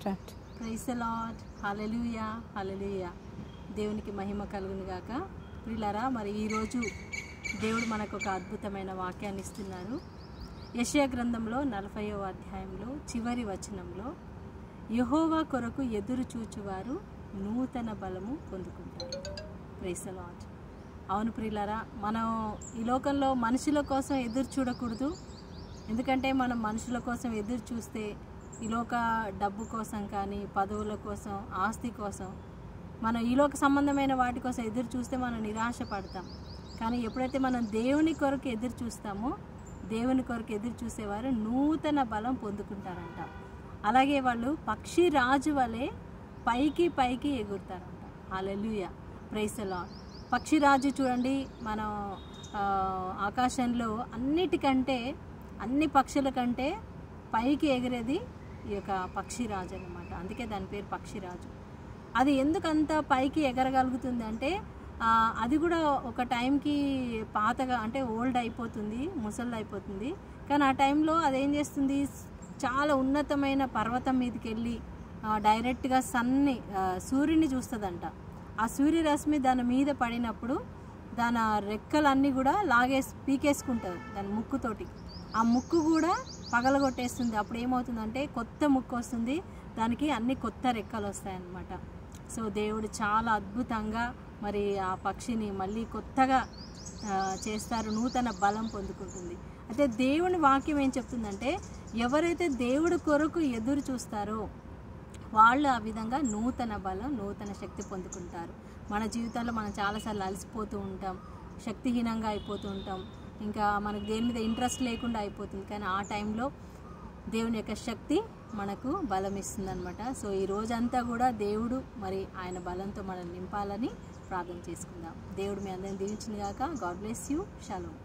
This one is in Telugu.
Start. Praise the Lord. Hallelujah hallelujah. దేవునికి మహిమ కలుగును గాక. ప్రియులారా, మరి ఈరోజు దేవుడు మనకు ఒక అద్భుతమైన వాక్యాన్ని ఇస్తున్నారు. యెషయా గ్రంథంలో 40వ అధ్యాయంలో చివరి వచనంలో, యెహోవా కొరకు ఎదురు చూచువారు నూతన బలము పొందుకుంటారు. Praise the Lord. అవును ప్రియులారా, మనం ఈ లోకంలో మనుషుల కోసం ఎదురు చూడకూడదు. ఎందుకంటే మనం మనుషుల కోసం ఎదురు చూస్తే ఈ లోక డబ్బు కోసం కానీ, పదవుల కోసం, ఆస్తి కోసం, మనం ఈ లోక సంబంధమైన వాటి కోసం ఎదురు చూస్తే మనం నిరాశపడతాం. కానీ ఎప్పుడైతే మనం దేవుని కొరకు ఎదురు చూస్తామో, దేవుని కొరకు ఎదురు చూసేవారు నూతన బలం పొందుకుంటారంట. అలాగే వాళ్ళు పక్షి రాజు వలె పైకి పైకి ఎగురుతారంట. హల్లెలూయా. Praise the Lord. పక్షిరాజు చూడండి, మనం ఆకాశంలో అన్నిటికంటే, అన్ని పక్షుల కంటే పైకి ఎగిరేది ఈ యొక్క పక్షిరాజు అన్నమాట. అందుకే దాని పేరు పక్షిరాజు. అది ఎందుకంత పైకి ఎగరగలుగుతుంది అంటే, అది కూడా ఒక టైంకి పాతగా అంటే ఓల్డ్ అయిపోతుంది, ముసళ్ళు అయిపోతుంది. కానీ ఆ టైంలో అదేం చేస్తుంది, చాలా ఉన్నతమైన పర్వతం మీదకి వెళ్ళి డైరెక్ట్గా సూర్యుని చూస్తుందంట. ఆ సూర్యరశ్మి దాని మీద పడినప్పుడు దాని రెక్కలన్నీ కూడా పీకేసుకుంటుంది దాని ముక్కుతోటి. ఆ ముక్కు కూడా పగలగొట్టేస్తుంది. అప్పుడు ఏమవుతుందంటే కొత్త ముక్కు వస్తుంది, దానికి అన్ని కొత్త రెక్కలు వస్తాయన్నమాట. సో దేవుడు చాలా అద్భుతంగా మరి ఆ పక్షిని మళ్ళీ కొత్తగా చేస్తారు, నూతన బలం పొందుకుంటుంది. అయితే దేవుని వాక్యం ఏం చెప్తుందంటే, ఎవరైతే దేవుడి కొరకు ఎదురు చూస్తారో వాళ్ళు ఆ విధంగా నూతన బలం, నూతన శక్తి పొందుకుంటారు. మన జీవితాల్లో మనం చాలాసార్లు అలసిపోతూ ఉంటాం, శక్తిహీనంగా అయిపోతూ ఉంటాం, ఇంకా మనకు దేని మీద ఇంట్రెస్ట్ లేకుండా అయిపోతుంది. కానీ ఆ టైంలో దేవుని యొక్క శక్తి మనకు బలం ఇస్తుంది అనమాట. సో ఈ రోజంతా కూడా దేవుడు మరి ఆయన బలంతో మనల్ని నింపాలని ప్రార్థన చేసుకుందాం. దేవుడు మీ అందరిని దీవించిన గాక. God bless you. షాలోమ్.